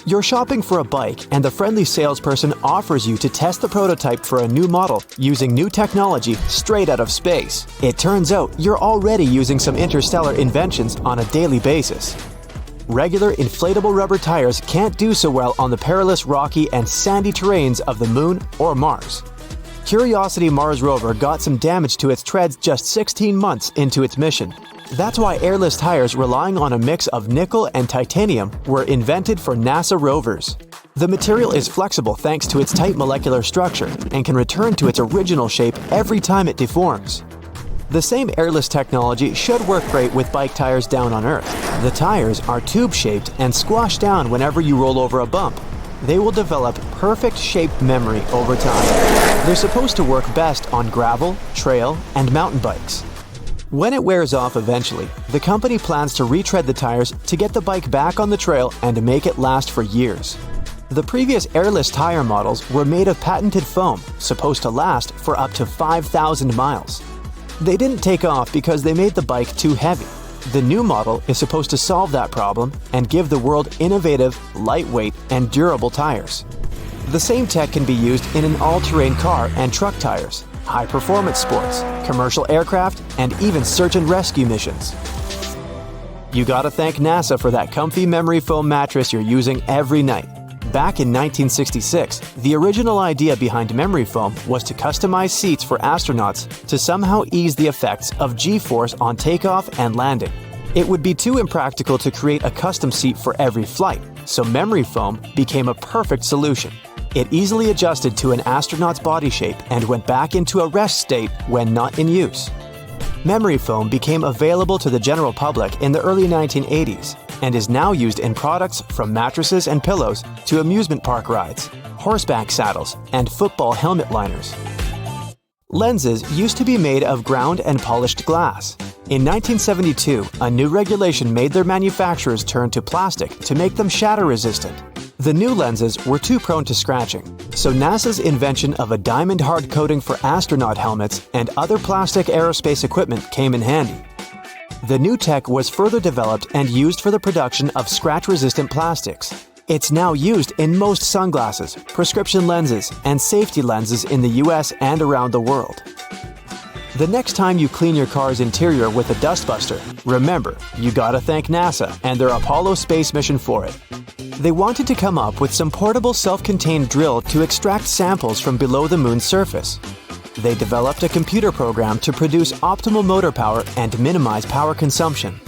You're shopping for a bike and the friendly salesperson offers you to test the prototype for a new model using new technology straight out of space. It turns out you're already using some interstellar inventions on a daily basis. Regular inflatable rubber tires can't do so well on the perilous, rocky, and sandy terrains of the Moon or Mars. Curiosity Mars rover got some damage to its treads just 16 months into its mission. That's why airless tires relying on a mix of nickel and titanium were invented for NASA rovers. The material is flexible thanks to its tight molecular structure and can return to its original shape every time it deforms. The same airless technology should work great with bike tires down on Earth. The tires are tube-shaped and squash down whenever you roll over a bump. They will develop perfect shape memory over time. They're supposed to work best on gravel, trail, and mountain bikes. When it wears off eventually, the company plans to retread the tires to get the bike back on the trail and to make it last for years. The previous airless tire models were made of patented foam, supposed to last for up to 5,000 miles. They didn't take off because they made the bike too heavy. The new model is supposed to solve that problem and give the world innovative, lightweight, and durable tires. The same tech can be used in an all-terrain car and truck tires, high-performance sports, commercial aircraft, and even search and rescue missions. You gotta thank NASA for that comfy memory foam mattress you're using every night. Back in 1966, the original idea behind memory foam was to customize seats for astronauts to somehow ease the effects of G-force on takeoff and landing. It would be too impractical to create a custom seat for every flight, so memory foam became a perfect solution. It easily adjusted to an astronaut's body shape and went back into a rest state when not in use. Memory foam became available to the general public in the early 1980s and is now used in products from mattresses and pillows to amusement park rides, horseback saddles, and football helmet liners. Lenses used to be made of ground and polished glass. In 1972, a new regulation made their manufacturers turn to plastic to make them shatter-resistant. The new lenses were too prone to scratching, so NASA's invention of a diamond hard coating for astronaut helmets and other plastic aerospace equipment came in handy. The new tech was further developed and used for the production of scratch-resistant plastics. It's now used in most sunglasses, prescription lenses, and safety lenses in the US and around the world. The next time you clean your car's interior with a dustbuster, remember, you gotta thank NASA and their Apollo space mission for it. They wanted to come up with some portable self-contained drill to extract samples from below the moon's surface. They developed a computer program to produce optimal motor power and minimize power consumption.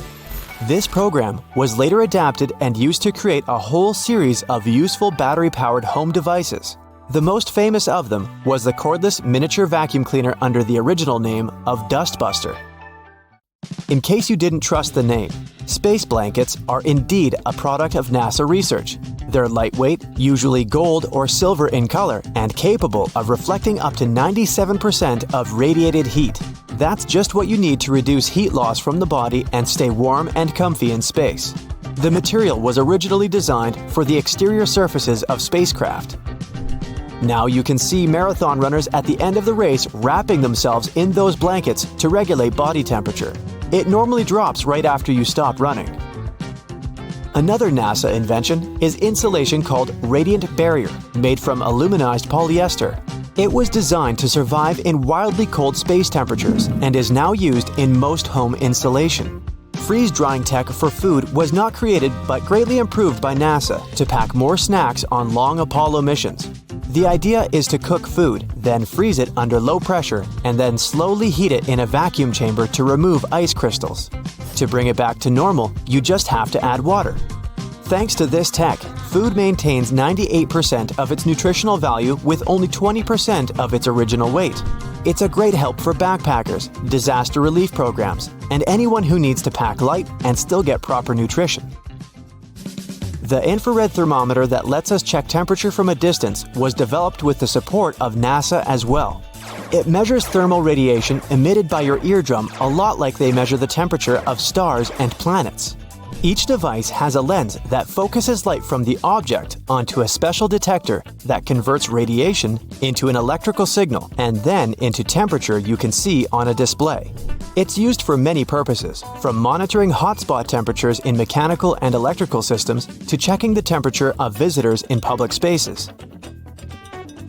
This program was later adapted and used to create a whole series of useful battery-powered home devices. The most famous of them was the cordless miniature vacuum cleaner under the original name of Dustbuster. In case you didn't trust the name, space blankets are indeed a product of NASA research. They're lightweight, usually gold or silver in color, and capable of reflecting up to 97% of radiated heat. That's just what you need to reduce heat loss from the body and stay warm and comfy in space. The material was originally designed for the exterior surfaces of spacecraft. Now you can see marathon runners at the end of the race wrapping themselves in those blankets to regulate body temperature. It normally drops right after you stop running. Another NASA invention is insulation called radiant barrier, made from aluminized polyester. It was designed to survive in wildly cold space temperatures and is now used in most home insulation. Freeze-drying tech for food was not created but greatly improved by NASA to pack more snacks on long Apollo missions. The idea is to cook food, then freeze it under low pressure, and then slowly heat it in a vacuum chamber to remove ice crystals. To bring it back to normal, you just have to add water. Thanks to this tech, food maintains 98% of its nutritional value with only 20% of its original weight. It's a great help for backpackers, disaster relief programs, and anyone who needs to pack light and still get proper nutrition. The infrared thermometer that lets us check temperature from a distance was developed with the support of NASA as well. It measures thermal radiation emitted by your eardrum a lot like they measure the temperature of stars and planets. Each device has a lens that focuses light from the object onto a special detector that converts radiation into an electrical signal and then into temperature you can see on a display. It's used for many purposes, from monitoring hotspot temperatures in mechanical and electrical systems to checking the temperature of visitors in public spaces.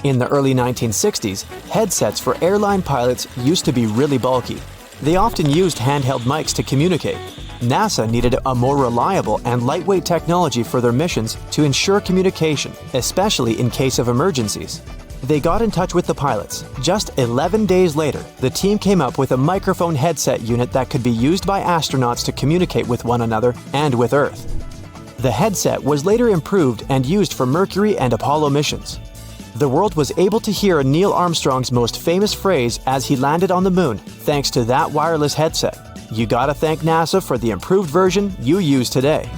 In the early 1960s, headsets for airline pilots used to be really bulky. They often used handheld mics to communicate. NASA needed a more reliable and lightweight technology for their missions to ensure communication, especially in case of emergencies. They got in touch with the pilots. Just 11 days later, the team came up with a microphone headset unit that could be used by astronauts to communicate with one another and with Earth. The headset was later improved and used for Mercury and Apollo missions. The world was able to hear Neil Armstrong's most famous phrase as he landed on the moon, thanks to that wireless headset. You gotta thank NASA for the improved version you use today.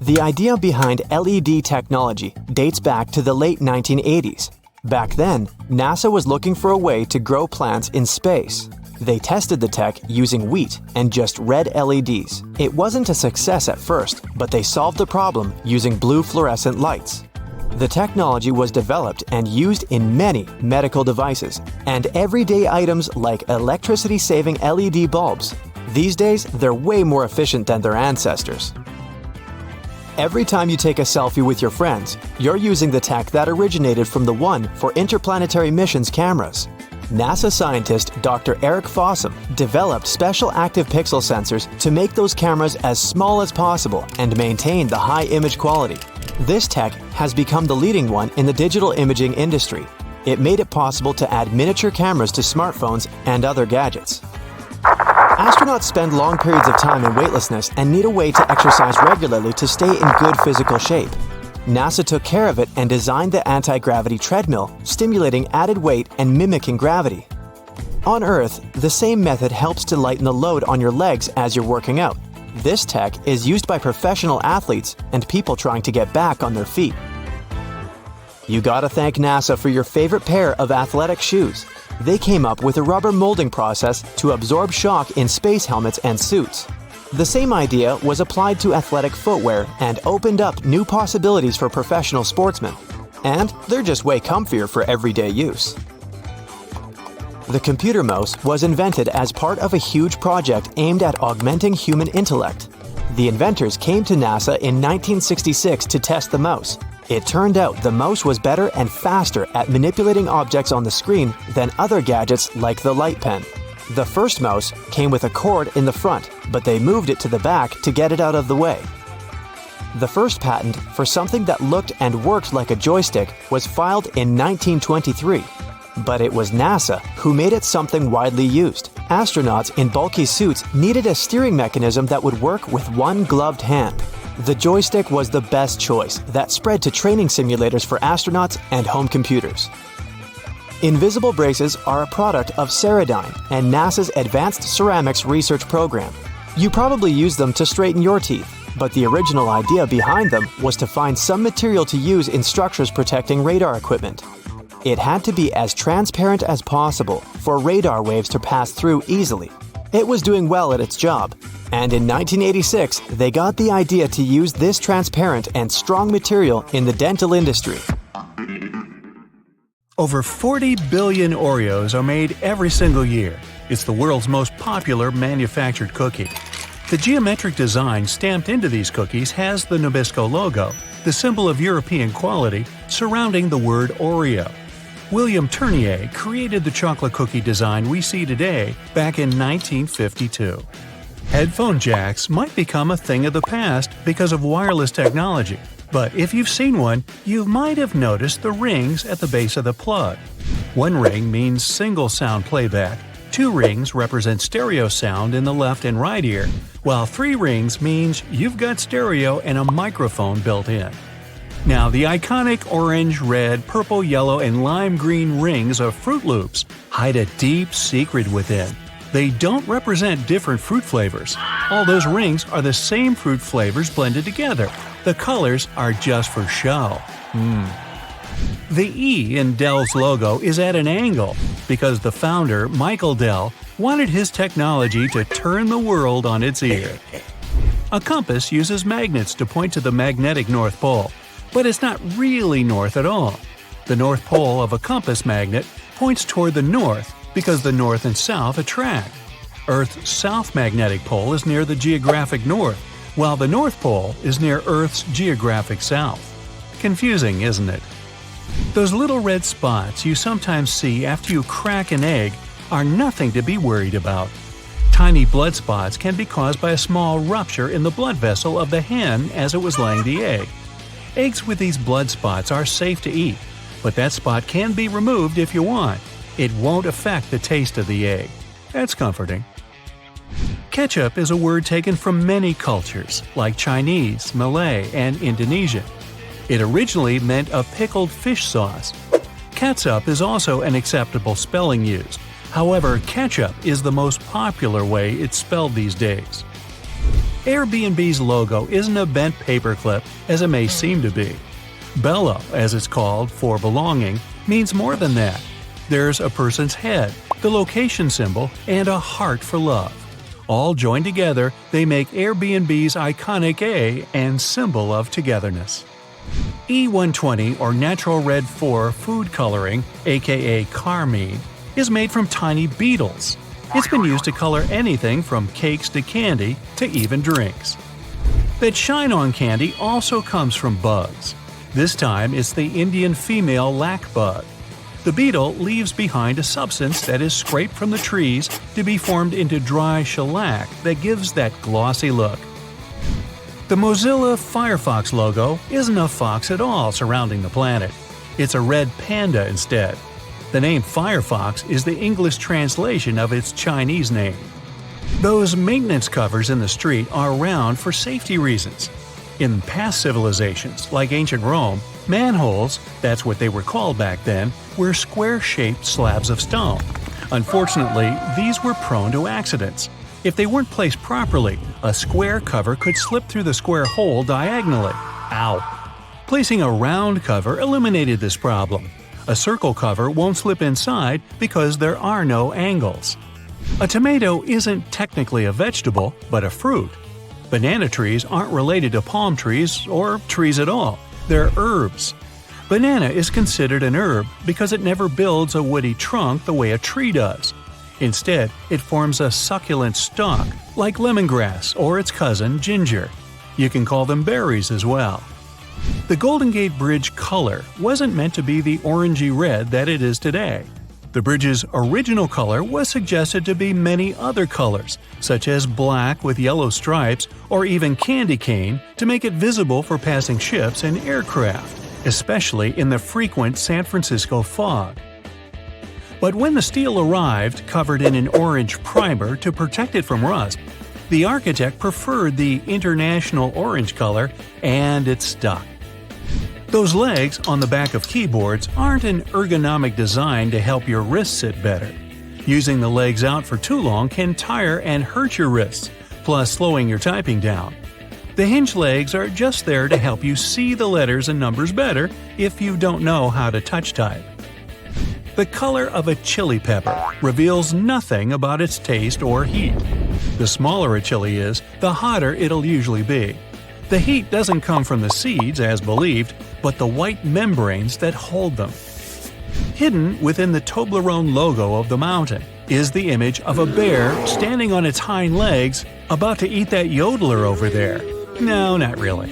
The idea behind LED technology dates back to the late 1980s. Back then, NASA was looking for a way to grow plants in space. They tested the tech using wheat and just red LEDs. It wasn't a success at first, but they solved the problem using blue fluorescent lights. The technology was developed and used in many medical devices and everyday items like electricity-saving LED bulbs. These days, they're way more efficient than their ancestors. Every time you take a selfie with your friends, you're using the tech that originated from the one for interplanetary missions cameras. NASA scientist Dr. Eric Fossum developed special active pixel sensors to make those cameras as small as possible and maintain the high image quality. This tech has become the leading one in the digital imaging industry. It made it possible to add miniature cameras to smartphones and other gadgets. Astronauts spend long periods of time in weightlessness and need a way to exercise regularly to stay in good physical shape. NASA took care of it and designed the anti-gravity treadmill, stimulating added weight and mimicking gravity. On Earth, the same method helps to lighten the load on your legs as you're working out. This tech is used by professional athletes and people trying to get back on their feet. You gotta thank NASA for your favorite pair of athletic shoes. They came up with a rubber molding process to absorb shock in space helmets and suits. The same idea was applied to athletic footwear and opened up new possibilities for professional sportsmen. And they're just way comfier for everyday use. The computer mouse was invented as part of a huge project aimed at augmenting human intellect. The inventors came to NASA in 1966 to test the mouse. It turned out the mouse was better and faster at manipulating objects on the screen than other gadgets like the light pen. The first mouse came with a cord in the front, but they moved it to the back to get it out of the way. The first patent for something that looked and worked like a joystick was filed in 1923. But it was NASA who made it something widely used. Astronauts in bulky suits needed a steering mechanism that would work with one gloved hand. The joystick was the best choice that spread to training simulators for astronauts and home computers. Invisible braces are a product of Ceradyne and NASA's Advanced Ceramics Research Program. You probably use them to straighten your teeth, but the original idea behind them was to find some material to use in structures protecting radar equipment. It had to be as transparent as possible for radar waves to pass through easily. It was doing well at its job, and in 1986, they got the idea to use this transparent and strong material in the dental industry. Over 40 billion Oreos are made every single year. It's the world's most popular manufactured cookie. The geometric design stamped into these cookies has the Nabisco logo, the symbol of European quality, surrounding the word Oreo. William Tournier created the chocolate cookie design we see today back in 1952. Headphone jacks might become a thing of the past because of wireless technology, but if you've seen one, you might have noticed the rings at the base of the plug. One ring means single sound playback, 2 rings represent stereo sound in the left and right ear, while 3 rings means you've got stereo and a microphone built in. Now, the iconic orange, red, purple, yellow, and lime green rings of Fruit Loops hide a deep secret within. They don't represent different fruit flavors. All those rings are the same fruit flavors blended together. The colors are just for show. The E in Dell's logo is at an angle because the founder, Michael Dell, wanted his technology to turn the world on its ear. A compass uses magnets to point to the magnetic North Pole, but it's not really north at all. The North Pole of a compass magnet points toward the north, because the north and south attract. Earth's south magnetic pole is near the geographic north, while the North Pole is near Earth's geographic south. Confusing, isn't it? Those little red spots you sometimes see after you crack an egg are nothing to be worried about. Tiny blood spots can be caused by a small rupture in the blood vessel of the hen as it was laying the egg. Eggs with these blood spots are safe to eat, but that spot can be removed if you want. It won't affect the taste of the egg. That's comforting. Ketchup is a word taken from many cultures, like Chinese, Malay, and Indonesian. It originally meant a pickled fish sauce. Catsup is also an acceptable spelling used. However, ketchup is the most popular way it's spelled these days. Airbnb's logo isn't a bent paperclip as it may seem to be. Bello, as it's called for belonging, means more than that. There's a person's head, the location symbol, and a heart for love. All joined together, they make Airbnb's iconic A and symbol of togetherness. E120 or Natural Red 4 food coloring, aka carmine, is made from tiny beetles. It's been used to color anything from cakes to candy to even drinks. That shine on candy also comes from bugs. This time it's the Indian female lac bug. The beetle leaves behind a substance that is scraped from the trees to be formed into dry shellac that gives that glossy look. The Mozilla Firefox logo isn't a fox at all surrounding the planet. It's a red panda instead. The name Firefox is the English translation of its Chinese name. Those maintenance covers in the street are around for safety reasons. In past civilizations, like ancient Rome, manholes, that's what they were called back then, were square-shaped slabs of stone. Unfortunately, these were prone to accidents. If they weren't placed properly, a square cover could slip through the square hole diagonally. Ow! Placing a round cover eliminated this problem. A circle cover won't slip inside because there are no angles. A tomato isn't technically a vegetable, but a fruit. Banana trees aren't related to palm trees or trees at all. They're herbs. Banana is considered an herb because it never builds a woody trunk the way a tree does. Instead, it forms a succulent stalk, like lemongrass or its cousin ginger. You can call them berries as well. The Golden Gate Bridge color wasn't meant to be the orangey red that it is today. The bridge's original color was suggested to be many other colors, such as black with yellow stripes or even candy cane to make it visible for passing ships and aircraft, especially in the frequent San Francisco fog. But when the steel arrived covered in an orange primer to protect it from rust, the architect preferred the international orange color, and it stuck. Those legs on the back of keyboards aren't an ergonomic design to help your wrists sit better. Using the legs out for too long can tire and hurt your wrists, plus slowing your typing down. The hinge legs are just there to help you see the letters and numbers better if you don't know how to touch type. The color of a chili pepper reveals nothing about its taste or heat. The smaller a chili is, the hotter it'll usually be. The heat doesn't come from the seeds, as believed, but the white membranes that hold them. Hidden within the Toblerone logo of the mountain is the image of a bear standing on its hind legs, about to eat that yodeler over there. No, not really.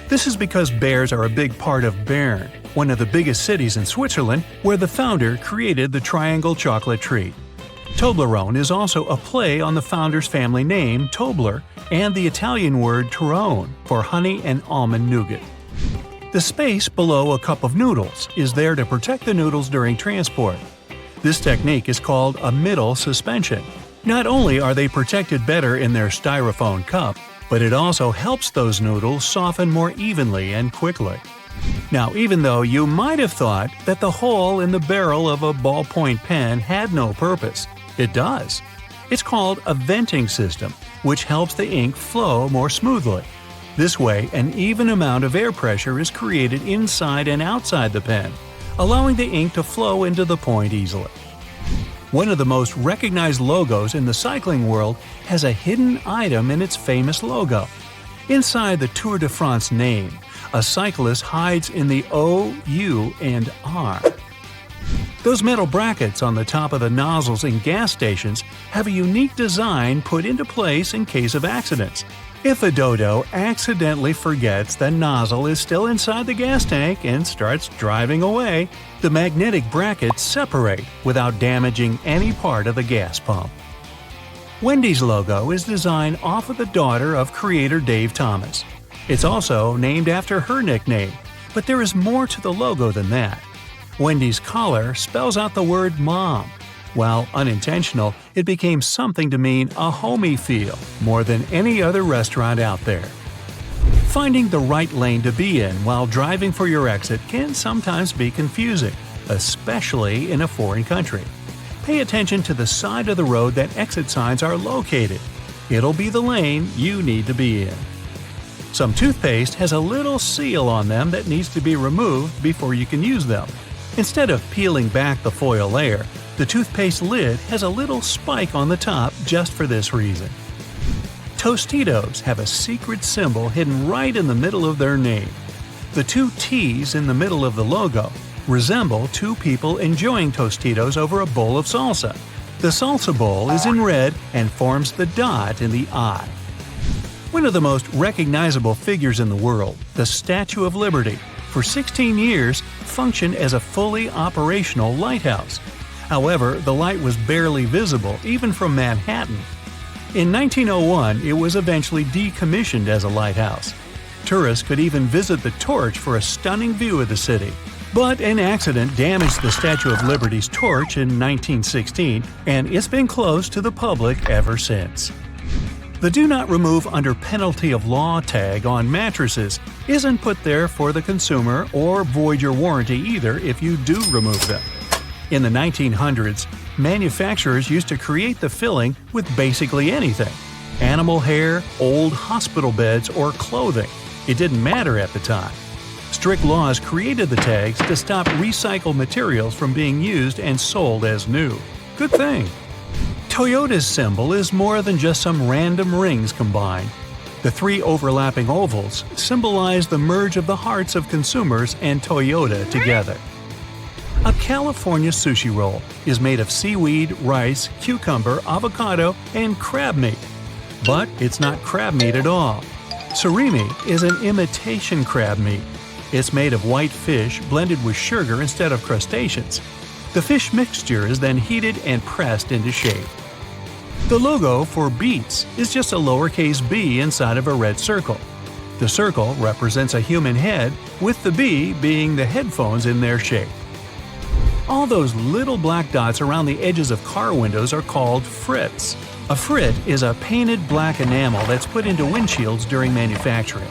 This is because bears are a big part of Bern, one of the biggest cities in Switzerland, where the founder created the triangle chocolate treat. Toblerone is also a play on the founder's family name, Tobler, and the Italian word Torrone for honey and almond nougat. The space below a cup of noodles is there to protect the noodles during transport. This technique is called a middle suspension. Not only are they protected better in their styrofoam cup, but it also helps those noodles soften more evenly and quickly. Now, even though you might have thought that the hole in the barrel of a ballpoint pen had no purpose, it does. It's called a venting system, which helps the ink flow more smoothly. This way, an even amount of air pressure is created inside and outside the pen, allowing the ink to flow into the point easily. One of the most recognized logos in the cycling world has a hidden item in its famous logo. Inside the Tour de France name, a cyclist hides in the O, U, and R. Those metal brackets on the top of the nozzles in gas stations have a unique design put into place in case of accidents. If a dodo accidentally forgets the nozzle is still inside the gas tank and starts driving away, the magnetic brackets separate without damaging any part of the gas pump. Wendy's logo is designed off of the daughter of creator Dave Thomas. It's also named after her nickname, but there is more to the logo than that. Wendy's collar spells out the word mom. While unintentional, it became something to mean a homey feel more than any other restaurant out there. Finding the right lane to be in while driving for your exit can sometimes be confusing, especially in a foreign country. Pay attention to the side of the road that exit signs are located. It'll be the lane you need to be in. Some toothpaste has a little seal on them that needs to be removed before you can use them. Instead of peeling back the foil layer, the toothpaste lid has a little spike on the top just for this reason. Tostitos have a secret symbol hidden right in the middle of their name. The two T's in the middle of the logo resemble two people enjoying Tostitos over a bowl of salsa. The salsa bowl is in red and forms the dot in the eye. One of the most recognizable figures in the world, the Statue of Liberty, for 16 years functioned as a fully operational lighthouse. However, the light was barely visible even from Manhattan. In 1901, it was eventually decommissioned as a lighthouse. Tourists could even visit the torch for a stunning view of the city. But an accident damaged the Statue of Liberty's torch in 1916, and it's been closed to the public ever since. The Do Not Remove Under Penalty of Law tag on mattresses isn't put there for the consumer or void your warranty either if you do remove them. In the 1900s, manufacturers used to create the filling with basically anything: animal hair, old hospital beds, or clothing. It didn't matter at the time. Strict laws created the tags to stop recycled materials from being used and sold as new. Good thing. Toyota's symbol is more than just some random rings combined. The three overlapping ovals symbolize the merge of the hearts of consumers and Toyota together. A California sushi roll is made of seaweed, rice, cucumber, avocado, and crab meat. But it's not crab meat at all. Surimi is an imitation crab meat. It's made of white fish blended with sugar instead of crustaceans. The fish mixture is then heated and pressed into shape. The logo for Beats is just a lowercase b inside of a red circle. The circle represents a human head, with the b being the headphones in their shape. All those little black dots around the edges of car windows are called frits. A frit is a painted black enamel that's put into windshields during manufacturing.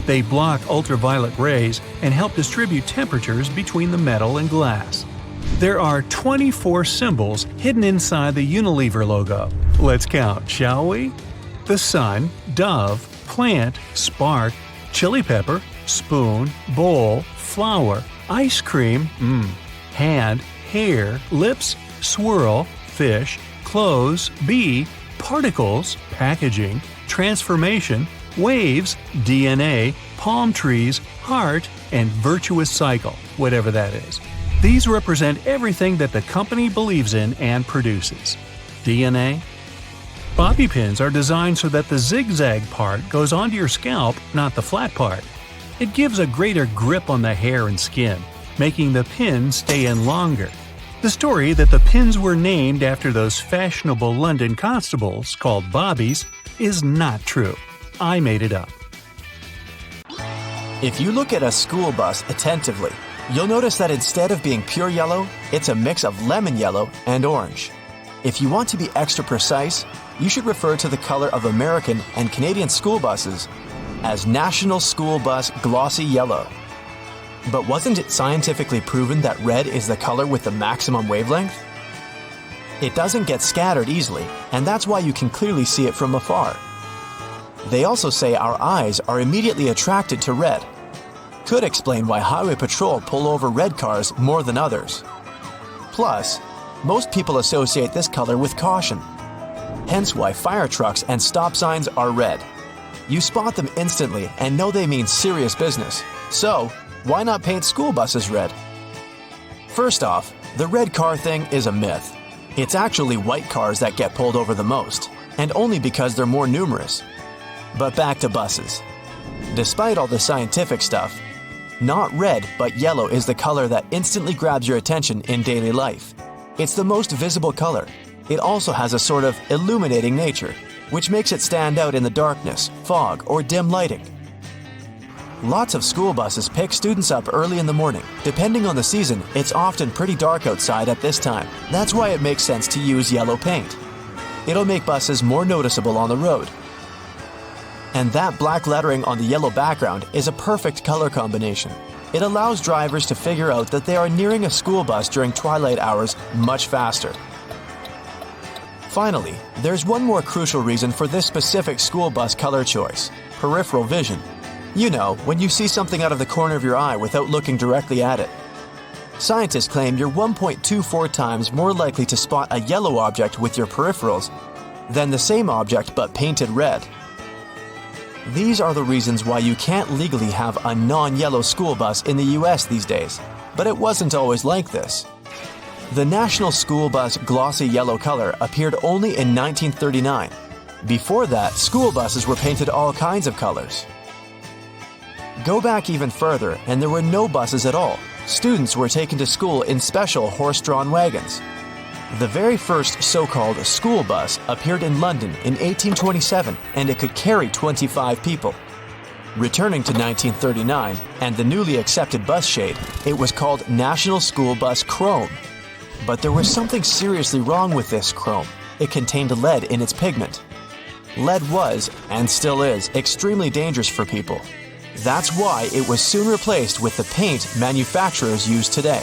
They block ultraviolet rays and help distribute temperatures between the metal and glass. There are 24 symbols hidden inside the Unilever logo. Let's count, shall we? The sun, dove, plant, spark, chili pepper, spoon, bowl, flower, ice cream, hand, hair, lips, swirl, fish, clothes, bee, particles, packaging, transformation, waves, DNA, palm trees, heart, and virtuous cycle, whatever that is. These represent everything that the company believes in and produces. DNA? Bobby pins are designed so that the zigzag part goes onto your scalp, not the flat part. It gives a greater grip on the hair and skin, making the pin stay in longer. The story that the pins were named after those fashionable London constables called bobbies is not true. I made it up. If you look at a school bus attentively, you'll notice that instead of being pure yellow, it's a mix of lemon yellow and orange. If you want to be extra precise, you should refer to the color of American and Canadian school buses as National School Bus Glossy Yellow. But wasn't it scientifically proven that red is the color with the maximum wavelength? It doesn't get scattered easily, and that's why you can clearly see it from afar. They also say our eyes are immediately attracted to red. Could explain why highway patrol pull over red cars more than others. Plus, most people associate this color with caution. Hence why fire trucks and stop signs are red. You spot them instantly and know they mean serious business. So, why not paint school buses red? First off, The red car thing is a myth. It's actually white cars that get pulled over the most, and only because they're more numerous. But back to buses. Despite all the scientific stuff, not red but yellow is the color that instantly grabs your attention in daily life. It's the most visible color. It also has a sort of illuminating nature, which makes it stand out in the darkness, fog, or dim lighting. Lots of school buses pick students up early in the morning. Depending on the season, it's often pretty dark outside at this time. That's why it makes sense to use yellow paint. It'll make buses more noticeable on the road. And that black lettering on the yellow background is a perfect color combination. It allows drivers to figure out that they are nearing a school bus during twilight hours much faster. Finally, there's one more crucial reason for this specific school bus color choice: peripheral vision. You know, when you see something out of the corner of your eye without looking directly at it. Scientists claim you're 1.24 times more likely to spot a yellow object with your peripherals than the same object but painted red. These are the reasons why you can't legally have a non-yellow school bus in the US these days, but it wasn't always like this. The National School Bus glossy yellow color appeared only in 1939. Before that, school buses were painted all kinds of colors. Go back even further, and there were no buses at all. Students were taken to school in special horse-drawn wagons. The very first so-called school bus appeared in London in 1827, and it could carry 25 people. Returning to 1939 and the newly accepted bus shade, it was called National School Bus Chrome. But there was something seriously wrong with this chrome. It contained lead in its pigment. Lead was, and still is, extremely dangerous for people. That's why it was soon replaced with the paint manufacturers use today.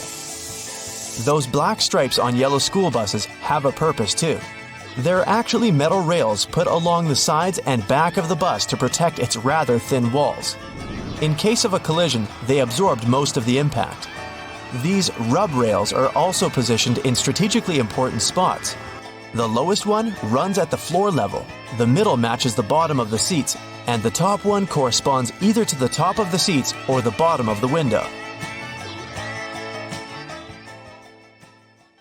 Those black stripes on yellow school buses have a purpose too. They're actually metal rails put along the sides and back of the bus to protect its rather thin walls. In case of a collision, they absorbed most of the impact. These rub rails are also positioned in strategically important spots. The lowest one runs at the floor level, the middle matches the bottom of the seats, and the top one corresponds either to the top of the seats or the bottom of the window.